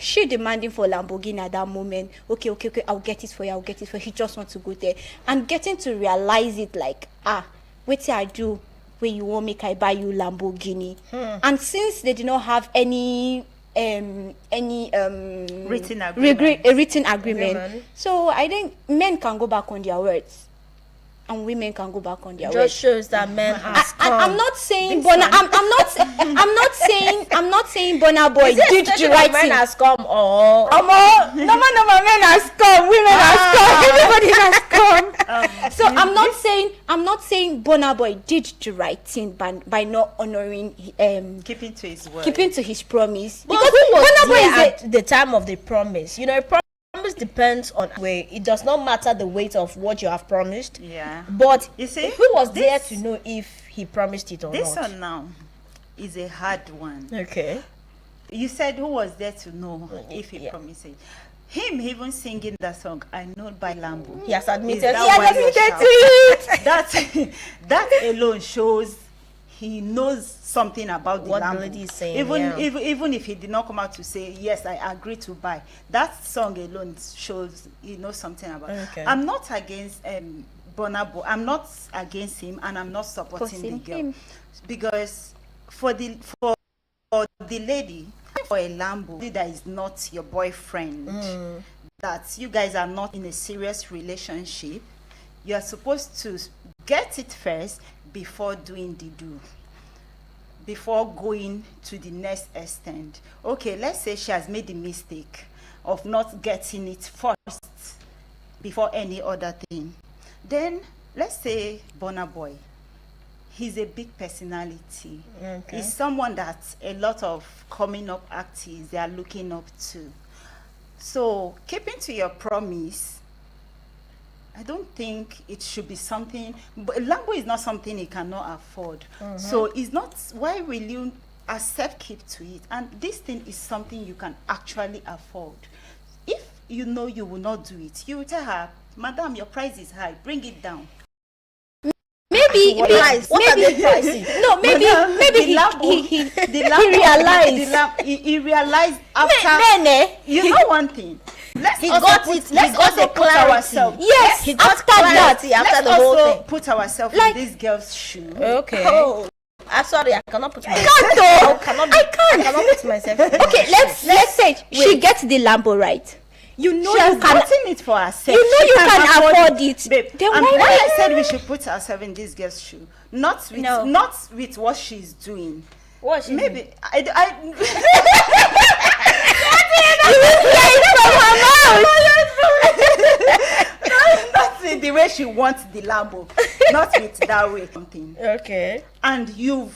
she demanding for Lamborghini at that moment. Okay, I'll get it for you. He just wants to go there and getting to realize it like, wait till I do when you want make I buy you Lamborghini. And since they did not have any written agreement, so I think men can go back on their words. And women can go back on their way. Just shows that men are scum. I'm not saying Burna. I'm not saying Burna Boy did the right thing. Men are scum or no, men are scum. Women are scum. Everybody are scum. So I'm not saying Burna Boy did the right thing by not honoring keeping to his word, keeping to his promise. Because who was Burna Boy at the time of the promise? You know, promise depends on where it does not matter the weight of what you have promised. Yeah. But you see, who was there to know if he promised it or this not? This one now is a hard one. Okay. You said who was there to know if he promised it. Him even singing that song, I Know by Lambo. He has admitted. That alone shows he knows something about the what Lambo. The lady is saying, even if he did not come out to say yes, I agree to buy, that song alone shows he knows something about it. Okay. I'm not against Burna Boy. I'm not against him, and I'm not supporting the girl because for the lady, for a Lambo that is not your boyfriend, that you guys are not in a serious relationship, you are supposed to get it first before doing the do, before going to the next extent. Okay, let's say she has made the mistake of not getting it first before any other thing. Then let's say Burna Boy, he's a big personality. Okay. He's someone that a lot of coming up artists they are looking up to. So keeping to your promise, I don't think it should be something, but Lambo is not something he cannot afford. So it's not, why will you accept keep to it? And this thing is something you can actually afford. If you know you will not do it, you will tell her, Madam, your price is high, bring it down. Maybe what are they pricing? No, maybe he realized after you know one thing. Let's also put ourselves. Yes, he got clarity after the whole thing. Put ourselves in this girl's shoe. Okay. Oh. I'm sorry, I cannot put myself. I cannot put myself. Okay, let's say she gets the Lambo right. You know she has you can gotten it for herself. You know you can afford it. Babe, then and why I said we should put ourselves in this girl's shoe, not with what she's doing. What she maybe doing? Not with the way she wants the Lambo, not with that way something. Okay. And you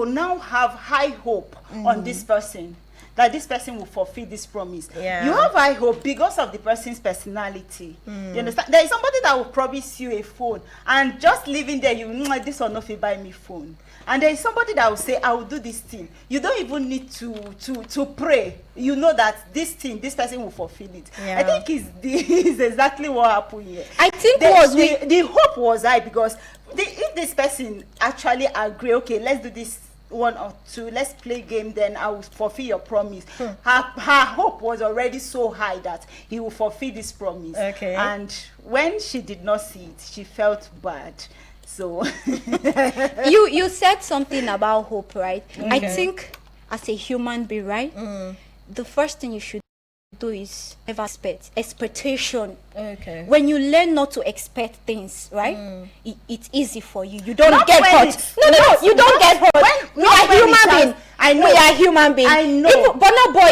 now have high hope on this person, that this person will fulfill this promise. Yeah. You have high hope because of the person's personality. You understand? There is somebody that will promise you a phone, and just living there, this will not buy me phone. And there is somebody that will say, I will do this thing. You don't even need to pray. You know that this person will fulfill it. Yeah. I think is exactly what happened here. I think the hope was high because if this person actually agree, okay, let's do this 1 or 2, let's play game, then I will fulfill your promise. Her hope was already so high that he will fulfill this promise. Okay. And when she did not see it, she felt bad. So you said something about hope, right? Okay. I think as a human being, right, the first thing you should do is never expect expectation. Okay. When you learn not to expect things, right, it's easy for you. You don't get hurt. No, you don't get hurt. We are human beings. I know. We are human beings. I know. Even Burna Boy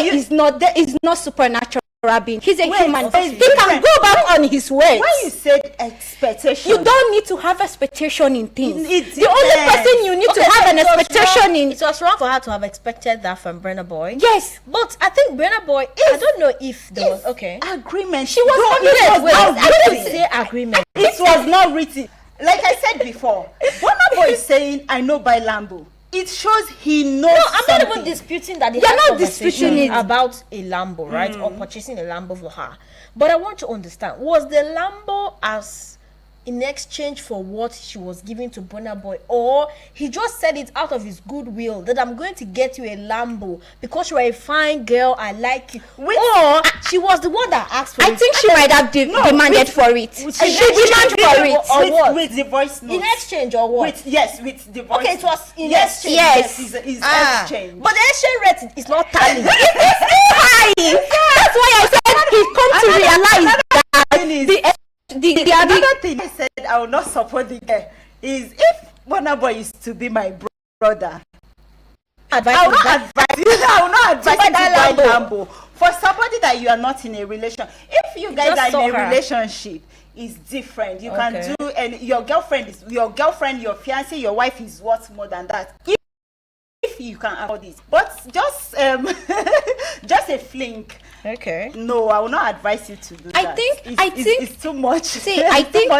is not supernatural being. He's a human. Okay. He can go back on his words. When you said expectation, you don't need to have expectation in things. The only person you need to have an expectation in. It was wrong for her to have expected that from Burna Boy. Yes, but I think Burna Boy. I don't know if there was agreement. She was I didn't say agreement. It was not written. Like I said before, Burna Boy is saying, "I know by Lambo." It shows he knows. No, I'm not even disputing that they had not conversation disputing it about a Lambo, right, or purchasing a Lambo for her. But I want to understand: was the Lambo as in exchange for what she was giving to Burna Boy, or he just said it out of his goodwill that I'm going to get you a Lambo because you're a fine girl, I like you, or she was the one that asked for it. I think she might have demanded for it. She demanded for it. Or what? With the voice note. In exchange or what? With the voice. Okay, it was in yes, exchange. Yes, it's exchange. But the exchange rate is not tallying. It's too high. That's why I said he's come to realize that the another thing I said I will not support the girl is if Burna Boy is to be my brother, I will not advise you to buy Lambo. For somebody that you are not in a relation, if you guys are in a relationship, it's different. You can do, and your girlfriend, your fiance, your wife is worth more than that. If you can afford it, but just just a fling. Okay. No, I will not advise you to do that. I think it's too much. See, I think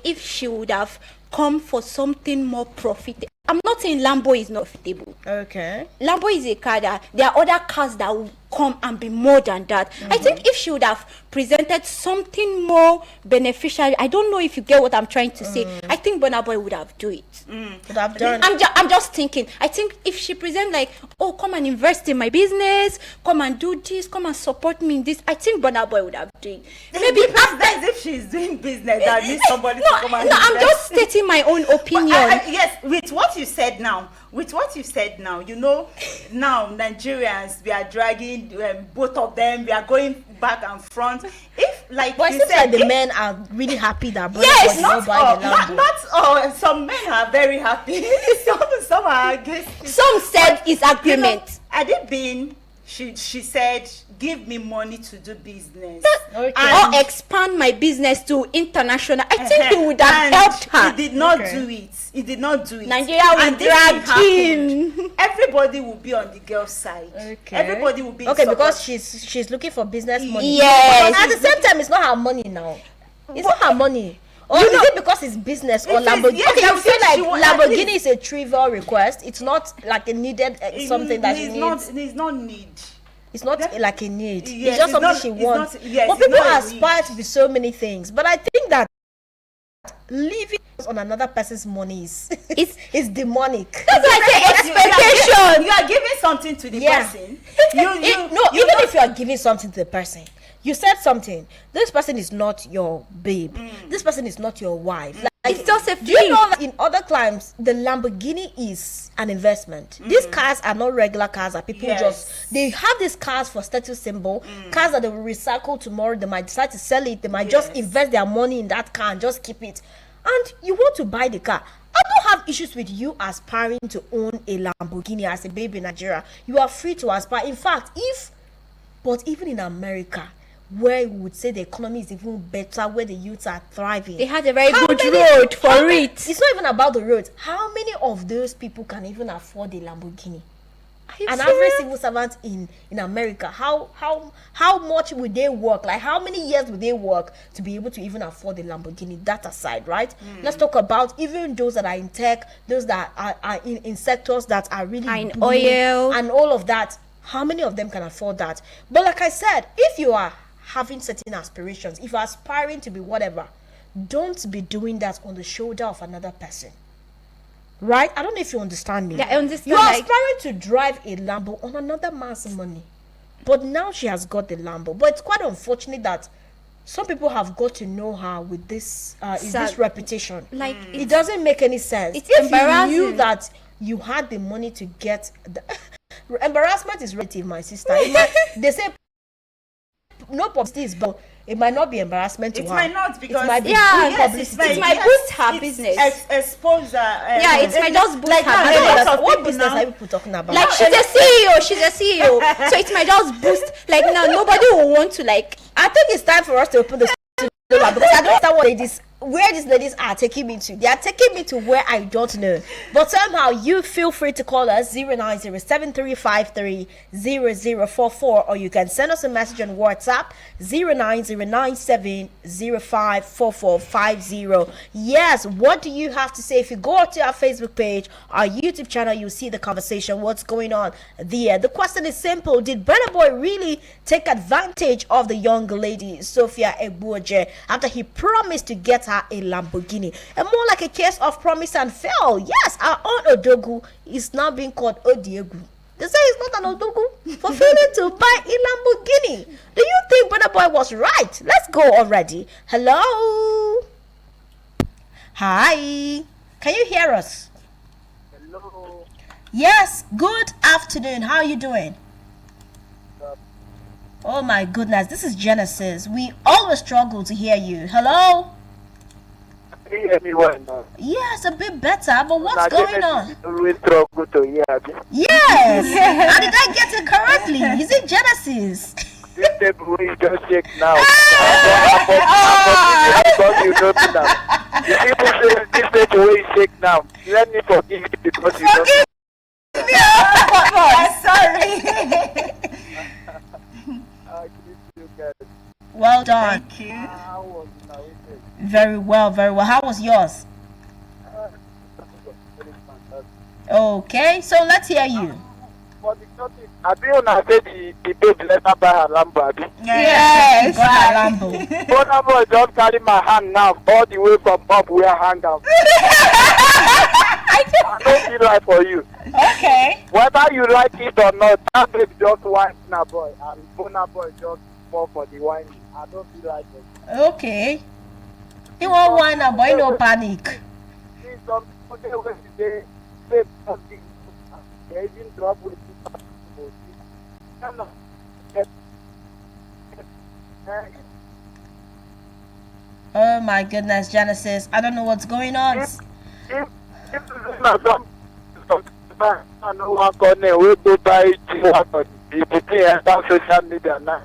if she would have come for something more profitable. I'm not saying Lambo is not profitable. Okay. Lambo is a car that there are other cars that will come and be more than that. I think if she would have presented something more beneficial, I don't know if you get what I'm trying to say. I think Burna Boy would have do it. Would have done. I'm just thinking. I think if she present like, oh, come and invest in my business, come and do this, come and support me in this, I think Burna Boy would have do it. Maybe after if she's doing business, that needs somebody to come and invest. I'm just stating my own opinion. Yes, with what you said now, you know, now Nigerians, we are dragging both of them, we are going back and front. If like but it seems like the men are really happy that Burna yes, Boy not buy the Lambo. not all. Some men are very happy. some are against. Some said it's agreement. You know, had it been, she said, give me money to do business or expand my business to international. I think he would have helped her. He did not do it. He did not do it. Nigeria will drag him. Everybody will be on the girl's side. Okay. Everybody will be because she's looking for business money. Yes. But at the same time, it's not her money now. It's not her money. Or is it because it's business or Lamborghini? Yes, okay, you feel like Lamborghini least, is a trivial request. It's not like a needed something that she needs. It's not need. It's not like a need. Yes, it's just something she wants. But people aspire to be so many things. But I think that living on another person's money is demonic. That's like an expectation. You are giving something to the person. Even if you are giving something to the person, you said something. This person is not your babe. This person is not your wife. Like, it's just a do you know that in other climes the Lamborghini is an investment? These cars are not regular cars that people they have these cars for status symbol, cars that they will recycle tomorrow. They might decide to sell it, they might just invest their money in that car and just keep it. And you want to buy the car. I don't have issues with you aspiring to own a Lamborghini as a baby in Nigeria. You are free to aspire. In fact, but even in America, where we would say the economy is even better, where the youths are thriving, they had a very good road for it. It's not even about the roads. How many of those people can even afford a Lamborghini? An average civil servant in America, how much would they work? Like how many years would they work to be able to even afford a Lamborghini? That aside, right? Let's talk about even those that are in tech, those that are in sectors that are really in oil and all of that. How many of them can afford that? But like I said, if you are having certain aspirations, if you're aspiring to be whatever, don't be doing that on the shoulder of another person. Right? I don't know if you understand me. Yeah, I understand. You are aspiring to drive a Lambo on another man's money. But now she has got the Lambo. But it's quite unfortunate that some people have got to know her with this reputation. Like it doesn't make any sense. It's if embarrassing. you knew that you had the money to get the embarrassment is relative, my sister. They say no publicity, but it might not be embarrassment to her. It might not, because it might be publicity. It might boost her business. Expose it might just boost her business. What business are people talking about? Like she's a CEO, so it might just boost. Like now, nobody will want to like. I think it's time for us to open the because I don't understand where these ladies are taking me to. They are taking me to where I don't know. But somehow you feel free to call us 09073530044, or you can send us a message on WhatsApp 09097054450. Yes, what do you have to say? If you go to our Facebook page, our YouTube channel, you'll see the conversation, what's going on there. The question is simple. Did Burna Boy really take advantage of the young lady, Sophia Egbueje, after he promised to get her her a Lamborghini. And more like a case of promise and fail. Yes, our own Odogu is now being called Odiegu. They say it's not an Odogu for failing to buy a Lamborghini. Do you think Burna Boy was right? Let's go already. Hello. Hi. Can you hear us? Hello. Yes. Good afternoon. How are you doing? Oh my goodness. This is Genesis. We always struggle to hear you. Hello. Can you hear me well now? Yes, a bit better. But what's going on? Always struggle to hear me. Yes. How did I get it correctly? Is it Genesis? This table is just shake now. Because you know me now. The people say this table is shake now. Let me forgive you because you know me. Sorry. Well done. Thank you. How was now? Very well, very well. How was yours? Okay, so let's hear you. But the truth is, I feel now say the babe let her buy her Lambo, abi? Yes. Buy a Lambo. Burna Boy just carry my hand now all the way from up where I hang out. I don't feel like for you. Okay. Whether you like it or not, that babe just whine Burna Boy and Burna Boy just fall for the whining. I don't feel like it. Okay. You want one now, boy, no panic. See some people they will say babe something. They even trouble with people. Oh my goodness, Genesis. I don't know what's going on. If I know one corner, we go buy one. If you can't have social media now.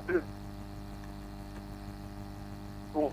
Oh,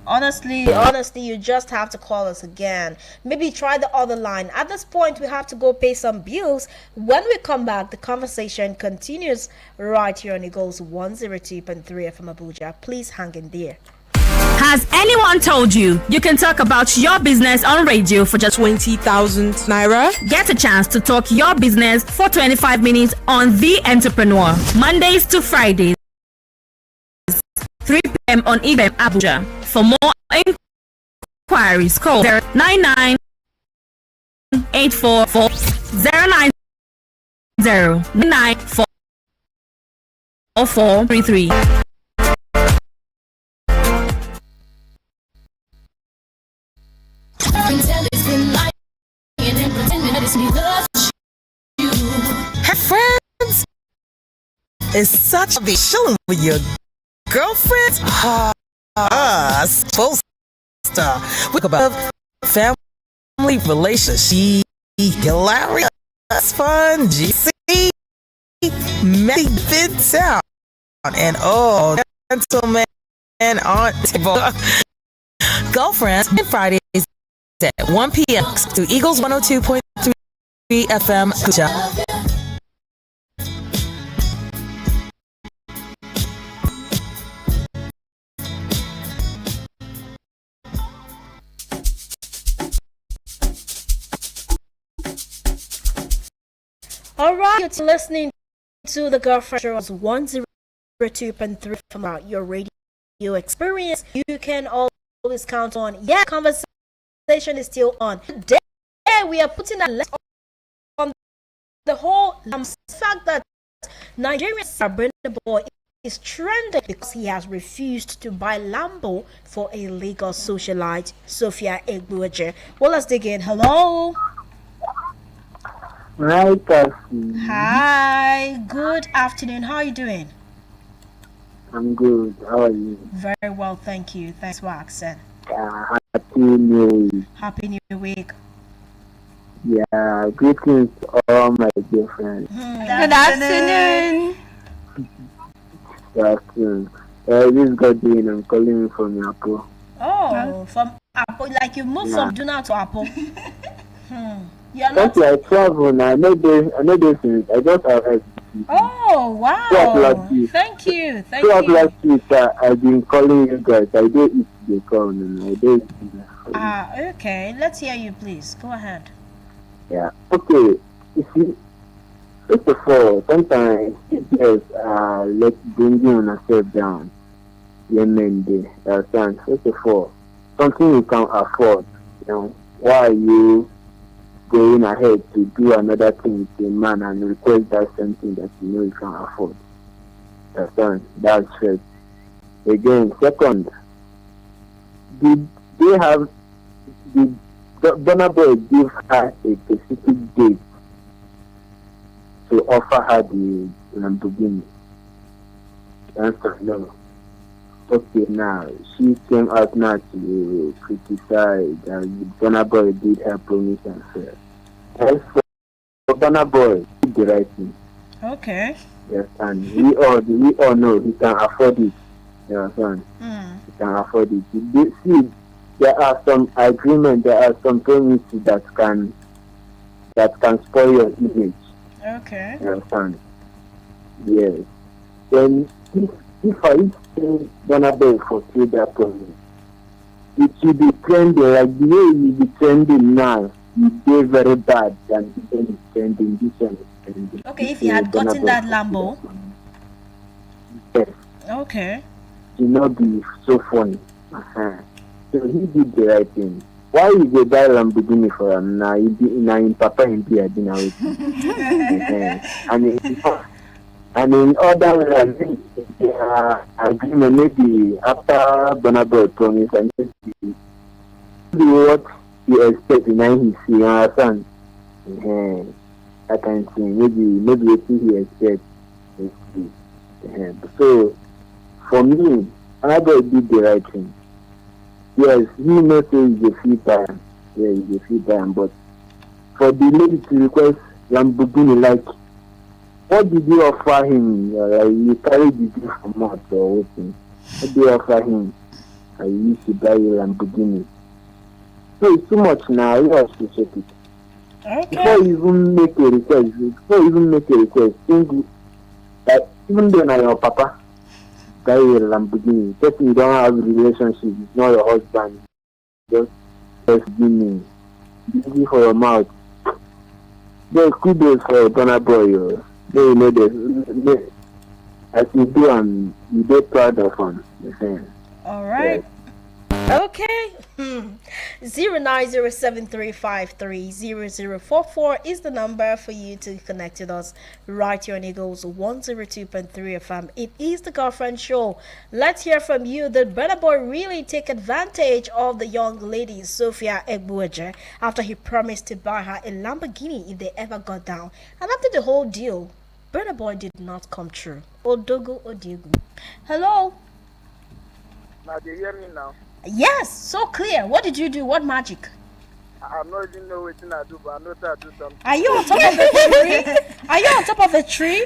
honestly, you just have to call us again. Maybe try the other line. At this point, we have to go pay some bills. When we come back, the conversation continues right here on Eagles 102.3 FM Abuja. Please hang in there. Has anyone told you you can talk about your business on radio for just 20,000 naira? Get a chance to talk your business for 25 minutes on The Entrepreneur, Mondays to Fridays, 3 p.m. on EBM Abuja. For more inquiries, call 099 844 090 99433. Her friends is such a big chilling with your girlfriend. Supposed to we about family relationship. Hilarious, fun, GC, many big town, and gentlemen on table. Girlfriends and Fridays at 1 p.m. to Eagles 102.3 FM. All right, you're listening to the Girlfriend Show 102.3 from your radio experience. You can always count on. Yeah, conversation is still on. Today, we are putting a list on the whole fact that Nigeria's Burna Boy is trending because he has refused to buy Lambo for a legal socialite, Sophia Egbueje. Well, let's dig in. Hello. Right, Hi. Good afternoon. How are you doing? I'm good. How are you? Very well, thank you. Thanks for asking. Happy New Week. Happy New Week. Yeah, greetings to all my dear friends. Good afternoon. Good afternoon. This is Godwin. I'm calling you from Yapo. Oh, from Apple. Like you moved from Duna to Apple. You're That's not. why I travel now. I know those things. I just arrived. Oh, wow. Thank you. Thank Throughout you. last week, I've been calling you guys. I don't eat the call and I don't. Okay. Let's hear you, please. Go ahead. Yeah. Okay. You see, First of all, sometimes yes, let's bring you on yourself down. Yeah, men, they understand. First of all, something you can afford. Why are you going ahead to do another thing with a man and request that same thing that you know you can afford? Understand? That's first. Again, second, did they have did Burna Boy give her a specific date to offer her the Lamborghini? Answer no. Okay, now she came out now to criticize that Burna Boy did her promise and fail. As for Burna Boy, he did the right thing. Okay. Yes, and we all know he can afford it. Yes, and he can afford it. See, there are some agreements, there are some promises that can spoil your image. Okay. You understand? Yes. Then if I say Burna Boy fulfill that promise, it should be trending like the way you be trending now. It's very bad than it's trending. This one is trending. Okay, if he had gotten that Lambo. Yes. Okay. It not be so funny. So he did the right thing. Why you go buy Lamborghini for him? Now in Papa and Pia dinner with and in other agreement maybe after Burna Boy promise and maybe what he expect now he see understand. I can see maybe what he expect. So for me, Burna Boy did the right thing. Yes, he may say he's a free time. Yeah, he's a free time. But for the lady to request Lamborghini, like, what did you offer him? You carried the deal for months or what? What did you offer him? I used to buy you Lamborghini. So it's too much now. You have to check it. Okay. Before you even make a request, think that even though now your papa buy a Lamborghini, just you don't have a relationship, it's not your husband. Just give me. Easy for your mouth. There's kudos for Burna Boy. They know this. As you do, and you be proud of him. All right. Okay. 090735300044 is the number for you to connect with us right here on Eagles 102.3 FM. It is the Girlfriend Show. Let's hear from you. Did Burna Boy really take advantage of the young lady Sophia Egbueje after he promised to buy her a Lamborghini if they ever got down? And after the whole deal, Burna Boy did not come true. Odogo Odiegu. Hello. Now do you hear me now? Yes, so clear. What did you do? What magic? I'm not even know what I do, but I know that I do something. Are you on top of a tree? Are you on top of a tree?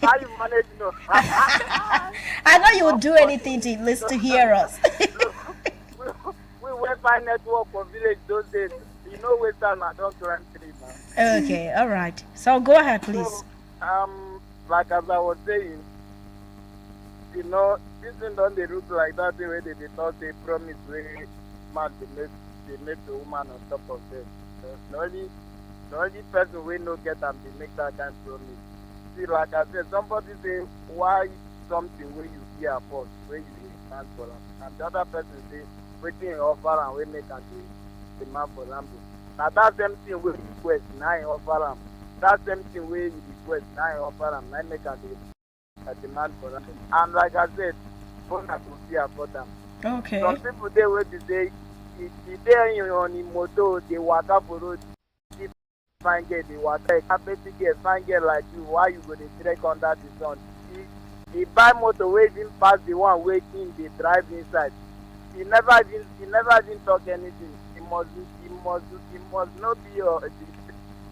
How you manage to know? I know you would do anything to listen to hear us. we went by network for village those days. You know where time I don't run three now. Okay, all right. So go ahead, please. So, like as I was saying, you know, this thing don't they look like that the way they thought they promise way man they make the woman on top of them. The only person we no get them they make that kind of promise. See, like I said, somebody say why something where you hear about where you demand for them, and the other person say waiting in offer and we make and the demand for Lambo. Now that same thing we request now in offer them. That same thing we request now in offer them. Now make a demand for them. And like I said, Burna to fear for them. Okay. Some people they will say if they on the motor they waka for road. If fine girl they waka, capacity girl fine girl like you, why you go to trek under the sun? He buy motor way even pass the one waiting they drive inside. He never even talk anything. He must not be your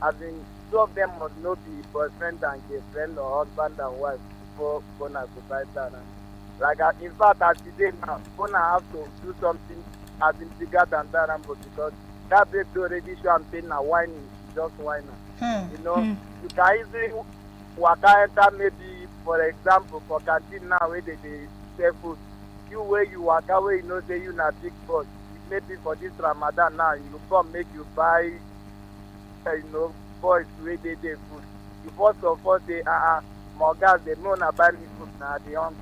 as in two of them must not be boyfriend and girlfriend or husband and wife before Burna to buy that. Like in fact as today now, Burna have to do something as in bigger than that because that baby already show I'm saying now whining, just whining. You know, you can easily waka enter maybe for example for canteen now where they sell food. You where you waka where you know say you na big boss. Maybe for this Ramadan now you come make you buy boys wey dey food. You first of all say, my guys, they know na buy me food na the on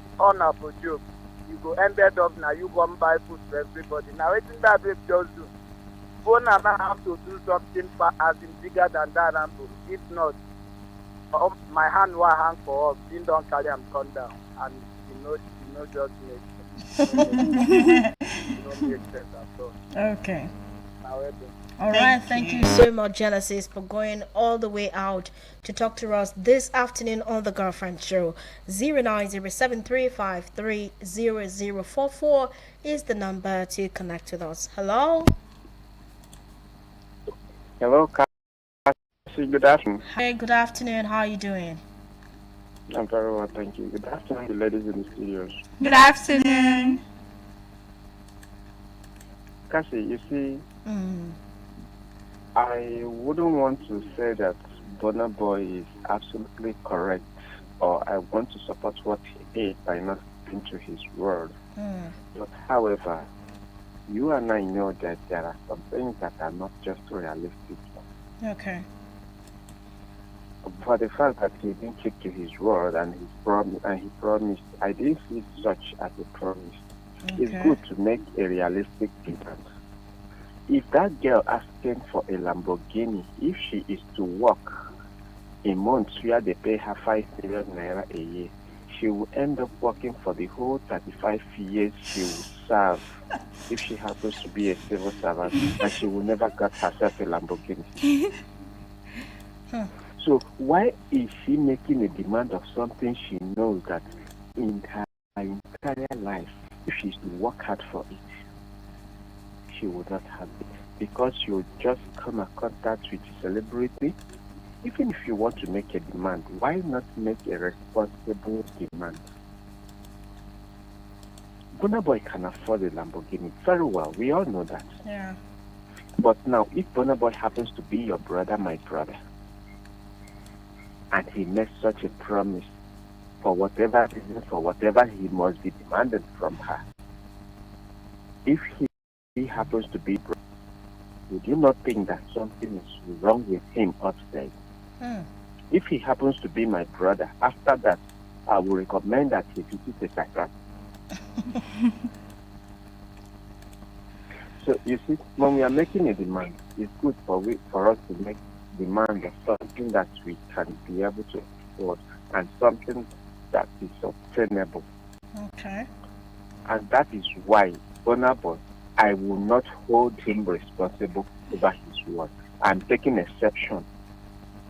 for joke. You go ended up now you go and buy food for everybody. Now wetin that babe just do? Burna now have to do something as in bigger than that Rambo. If not, my hand will hang for up. Him don't carry him come down, and just make sense at all. Okay. However. All right, thank you so much, Genesis, for going all the way out to talk to us this afternoon on the Girlfriend Show. 09073530044 is the number to connect with us. Hello. Hello, Cassie. Good afternoon. Hey, good afternoon. How are you doing? I'm very well, thank you. Good afternoon, the ladies in the studios. Good afternoon. Cassie, you see, I wouldn't want to say that Burna Boy is absolutely correct, or I want to support what he did by not into his word. But however, you and I know that there are some things that are not just realistic. Okay. For the fact that he didn't keep to his word and he promised, I didn't see such as a promise. Okay. It's good to make a realistic demand. If that girl asking for a Lamborghini, if she is to work a month where they pay her 5 million naira a year, she will end up working for the whole 35 years she will serve if she happens to be a civil servant, and she will never get herself a Lamborghini. So why is she making a demand of something she knows that in her entire life, if she's to work hard for it, she would not have it? Because you just come in contact with a celebrity. Even if you want to make a demand, why not make a responsible demand? Burna Boy can afford a Lamborghini very well. We all know that. Yeah. But now, if Burna Boy happens to be your brother, my brother, and he makes such a promise for whatever reason, for whatever he must be demanded from her, if he happens to be broke, would you not think that something is wrong with him upstairs? If he happens to be my brother, after that, I will recommend that he visits a psychiatrist. So you see, when we are making a demand, it's good for us to make demand of something that we can be able to afford and something that is obtainable. Okay. And that is why Burna Boy, I will not hold him responsible over his word. I'm taking exception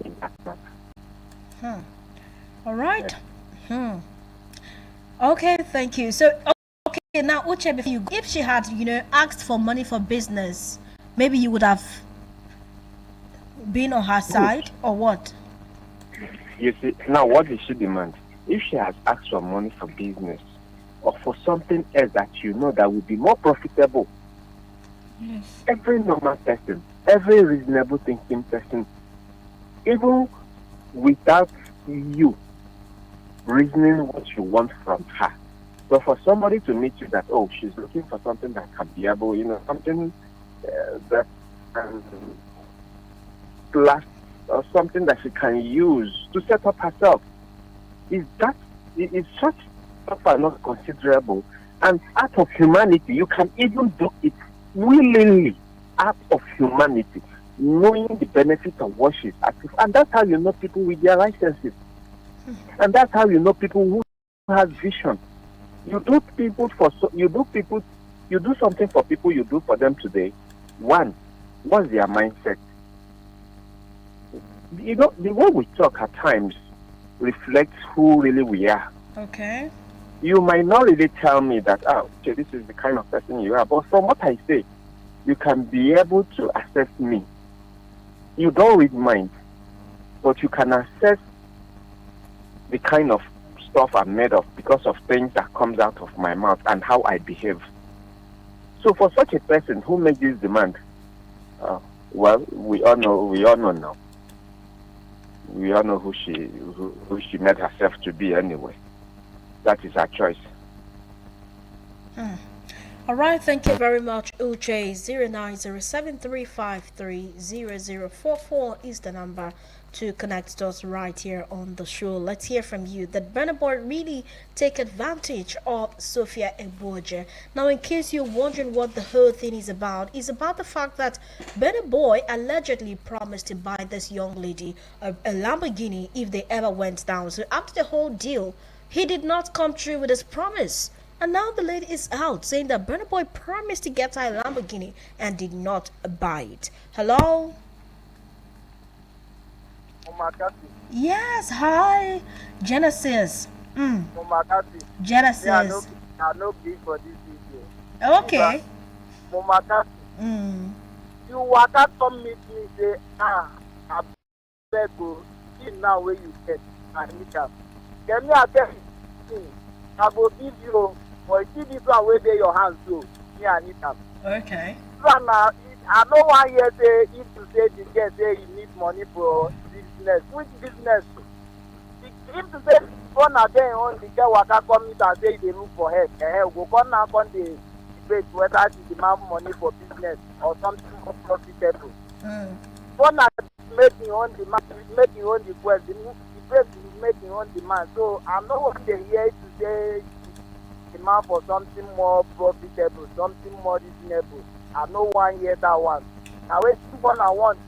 in that matter. All right. Okay, thank you. So, okay, now Uche, if she had, asked for money for business, maybe you would have been on her side, or what? You see, now what did she demand? If she has asked for money for business or for something else that you know that would be more profitable, Yes. every normal person, every reasonable thinking person, even without you reasoning what you want from her, but for somebody to meet you that, oh, she's looking for something that can be able, something that can last, or something that she can use to set up herself, is such stuff are not considerable. And out of humanity, you can even do it willingly, out of humanity, knowing the benefit of what she's active. And that's how you know people with their licenses. And that's how you know people who have vision. You do something for people, you do for them today. One, what's their mindset? The way we talk at times reflects who really we are. Okay. You might not really tell me that, okay, this is the kind of person you are, but from what I say, you can be able to assess me. You don't read minds, but you can assess the kind of stuff I'm made of because of things that comes out of my mouth and how I behave. So for such a person who makes this demand, well, we all know now. We all know who she made herself to be anyway. That is her choice. All right, thank you very much, Uche. 090735300044 is the number to connect us right here on the show. Let's hear from you. Did Burna Boy really take advantage of Sophia Egbueje? Now, in case you're wondering what the whole thing is about the fact that Burna Boy allegedly promised to buy this young lady a Lamborghini if they ever went down. So after the whole deal, he did not come true with his promise. And now the lady is out saying that Burna Boy promised to get her a Lamborghini and did not buy it. Hello? Yes, hi. Genesis. Genesis. Yeah, I know big for this video. Okay. You waka come meet me say, I beg you, see now where you get and meet up. Tell me I tell you, I go give you, but see this one where they your hands so, me and it up. Okay. So now, I know one year say, if you say the girl say you need money for business, which business? If you say, one of them on the girl waka come meet and say they look for help, go come now on the debate whether she demand money for business or something more profitable. One of making your own demand, making your own request, the debate is making your own demand. So I'm not going to hear to say demand for something more profitable, something more reasonable. I know one year that one. Now when one I want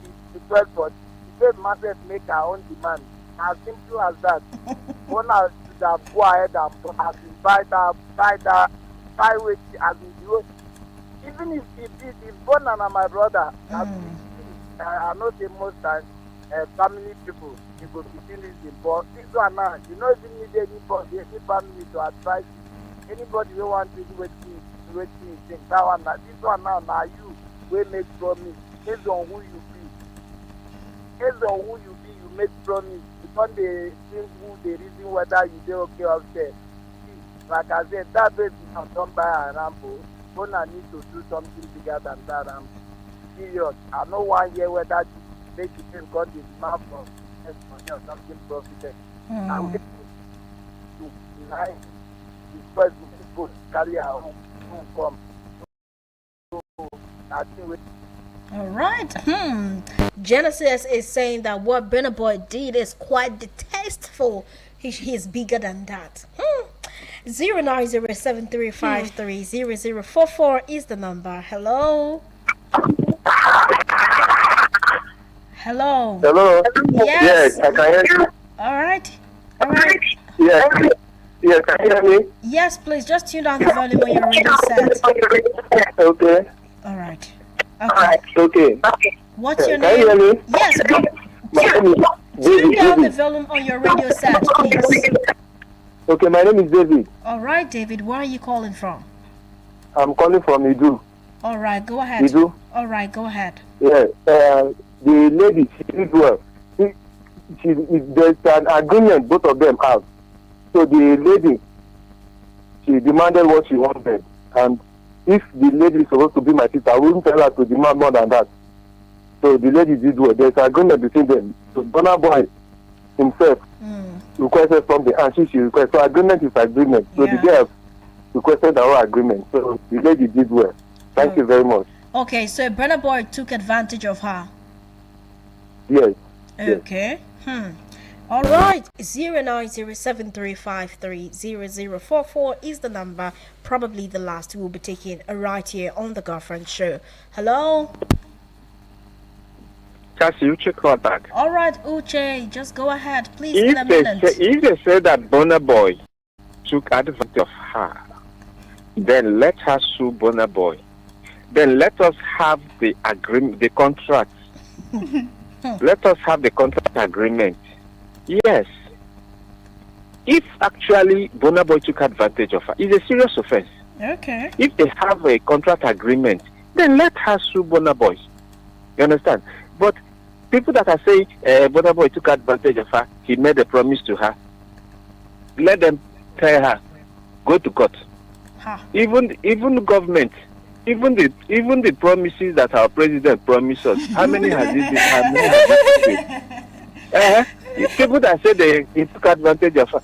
is request for debate myself make her own demand. As simple as that. One has to go ahead and buy with as in the even if Burna and my brother, I know the most times family people, you go to finish the but this one now, you know, even need anybody, any family to advise you. Anybody who want to do with me think that one now. This one now you will make promise based on who you be. Based on who you be, you make promise. When they think who they reason whether you do okay or okay. Like I said, that baby is done by a Rambo. Burna need to do something bigger than that Rambo. Period. I know 1 year whether you make you think God is not from money or something profitable. I will to deny because people carry our own come. So I think all right. Genesis is saying that what Burna Boy did is quite distasteful. He is bigger than that. 090735300044 is the number. Hello. Hello. Hello. Yes. I can hear you. All right. Yes. Yes, can you hear me? Yes, please just tune down the volume on your radio set. Okay. All right. Okay. What's your Can name? you hear me? Yes. My name is Tune down the David. volume on your radio set, please. Okay, my name is David. All right, David. Where are you calling from? I'm calling from Idu. All right, go ahead. Idu? All right, go ahead. Yeah. The lady, she did well. There's an agreement both of them have. So the lady, she demanded what she wanted. And if the lady is supposed to be my sister, I wouldn't tell her to demand more than that. So the lady did well. There's an agreement between them. So Burna Boy himself requested something and she requested. So agreement is agreement. So the girl requested our agreement. So the lady did well. Thank you very much. Okay, so Burna Boy took advantage of her. Yes. Okay. All right. 090735300044 is the number. Probably the last we'll be taking right here on the Girlfriend Show. Hello. Cassie, Uche call back. All right, Uche, just go ahead, please. In a minute. If they say that Burna Boy took advantage of her, then let her sue Burna Boy. Then let us have the agreement, the contract. Let us have the contract agreement. Yes. If actually Burna Boy took advantage of her, it's a serious offense. Okay. If they have a contract agreement, then let her sue Burna Boy. You understand? But people that are saying Burna Boy took advantage of her, he made a promise to her, let them tell her, go to court. Even government, even the promises that our president promised us, how many has it been? People that say he took advantage of her,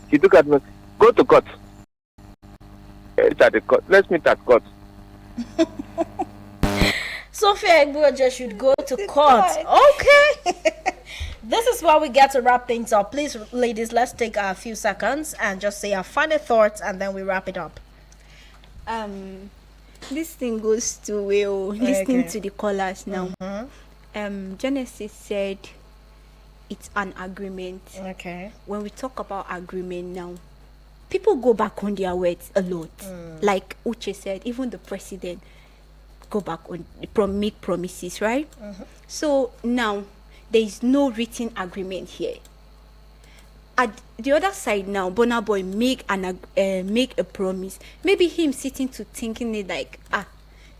go to court. At the court. Let's meet at court. Sophia Egbueje should go to court. Okay. This is where we get to wrap things up. Please, ladies, let's take a few seconds and just say our final thoughts, and then we wrap it up. This thing goes to listening to the callers now. Genesis said it's an agreement. Okay. When we talk about agreement now, people go back on their words a lot. Like Uche said, even the president go back on make promises, right? So now there is no written agreement here. At the other side now, Burna Boy make a promise. Maybe him sitting to thinking it like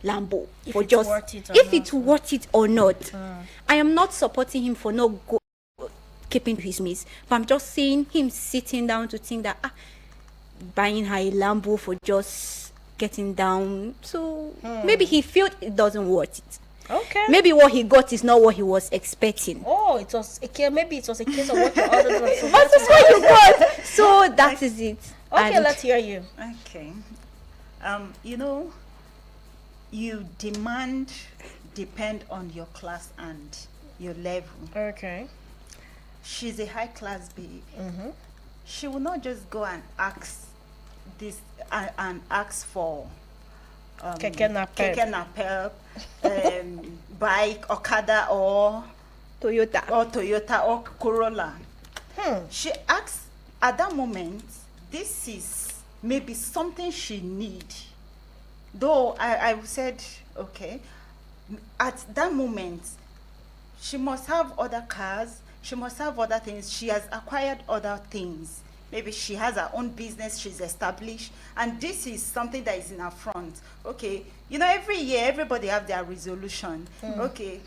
Lambo If for it's just worth it or if not. it's worth it or not. I am not supporting him for not keeping his miss, but I'm just saying him sitting down to think that buying her a Lambo for just getting down. So maybe he felt it doesn't worth it. Okay. Maybe what he got is not what he was expecting. Oh, it was a case. Maybe it was a case of what the others were supposed That is what you got. So that is it. Okay, And let's hear you. Okay. You demand depend on your class and your level. Okay. She's a high class babe. She will not just go and ask this and ask for Keke napep, bike, Okada or Toyota. or Corolla. She asks at that moment, this is maybe something she need. Though I said, okay, at that moment, she must have other cars, she must have other things, she has acquired other things. Maybe she has her own business, she's established, and this is something that is in her front. Okay, every year everybody have their resolution. Okay,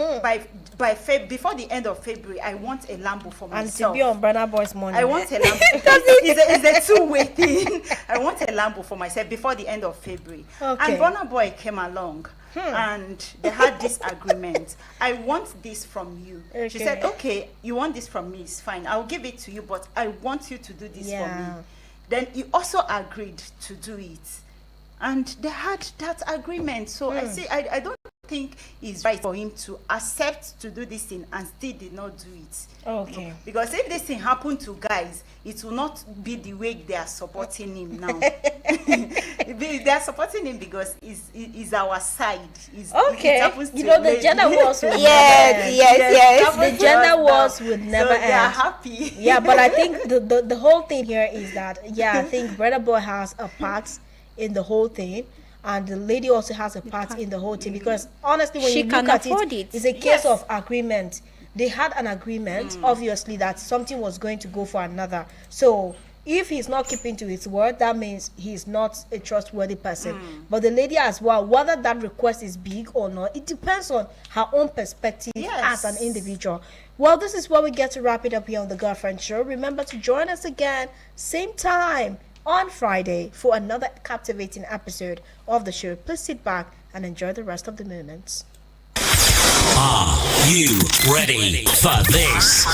before the end of February, I want a Lambo for And myself. to be on Burna Boy's money. I want a Lambo. It's a two-way thing. I want a Lambo for myself before the end of February. Okay. And Burna Boy came along. And they had this agreement. I want this from you. Okay. She said, okay, you want this from me, it's fine. I'll give it to you, but I want you to do this for me. Then he also agreed to do it. And they had that agreement. So I don't think it's right for him to accept to do this thing and still did not do it. Okay. Because if this thing happened to guys, it will not be the way they are supporting him now. They are supporting him because it's our side. Okay. It happens to The lady. gender wars would Yes. The gender wars would never so they are end. happy. Yeah, but I think the whole thing here is that I think Burna Boy has a part in the whole thing, and the lady also has a part in the whole thing, because honestly, when She you look can at afford it, it. it's a case of agreement. They had an agreement, obviously, that something was going to go for another. So if he's not keeping to his word, that means he's not a trustworthy person. But the lady as well, whether that request is big or not, it depends on her own perspective as an individual. Well, this is where we get to wrap it up here on The Girlfriend Show. Remember to join us again, same time on Friday for another captivating episode of the show. Please sit back and enjoy the rest of the moments. Are you ready for this?